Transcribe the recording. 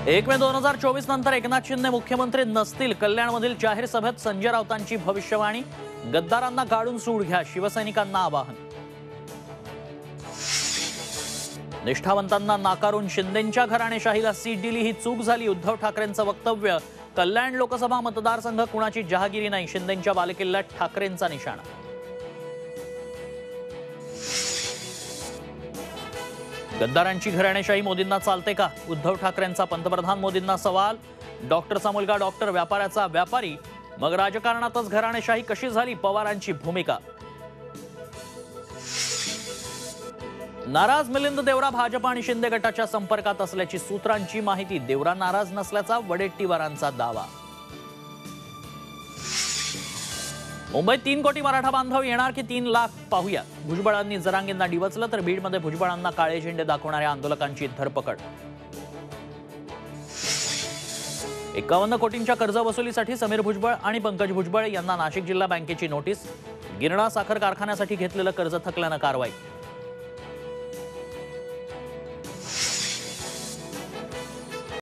1 मे 2024 नंतर एकनाथ शिंदे मुख्यमंत्री नसतील। कल्याणमधील जाहीर सभेत संजय राऊतांची भविष्यवाणी। गद्दारांना गाडून सूड घ्या, शिवसैनिकांना आवाहन। निष्ठावंतांना नाकारून शिंदेंच्या घराणेशाहीला सीट दिली, ही चूक झाली। उद्धव ठाकरेंचं वक्तव्य। कल्याण लोकसभा मतदारसंघ कुणाची जहागिरी नाही, शिंदेंच्या बालेकिल्ल्यात ठाकरेंचा निशाणा। गद्दारांची घराणेशाही मोदींना चालते का? उद्धव ठाकरेंचा पंतप्रधान मोदींना सवाल। डॉक्टरचा मुलगा डॉक्टर, व्यापाऱ्याचा व्यापारी, मग राजकारणातच घराणेशाही कशी झाली? पवारांची भूमिका। नाराज मिलिंद देवरा भाजप आणि शिंदे गटाच्या संपर्कात असल्याची सूत्रांची माहिती। देवरा नाराज नसल्याचा वडेट्टीवारांचा दावा। मुंबईत 3 कोटी मराठा बांधव येणार की 3 लाख? पाहूया। भुजबळांनी जरांगेंना डिवचलं तर बीडमध्ये भुजबळांना काळे झेंडे दाखवणाऱ्या आंदोलकांची धरपकड। 51 कोटींच्या कर्ज वसुलीसाठी समीर भुजबळ आणि पंकज भुजबळ यांना नाशिक जिल्हा बँकेची नोटीस। गिरणा साखर कारखान्यासाठी घेतलेलं कर्ज थकल्यानं कारवाई।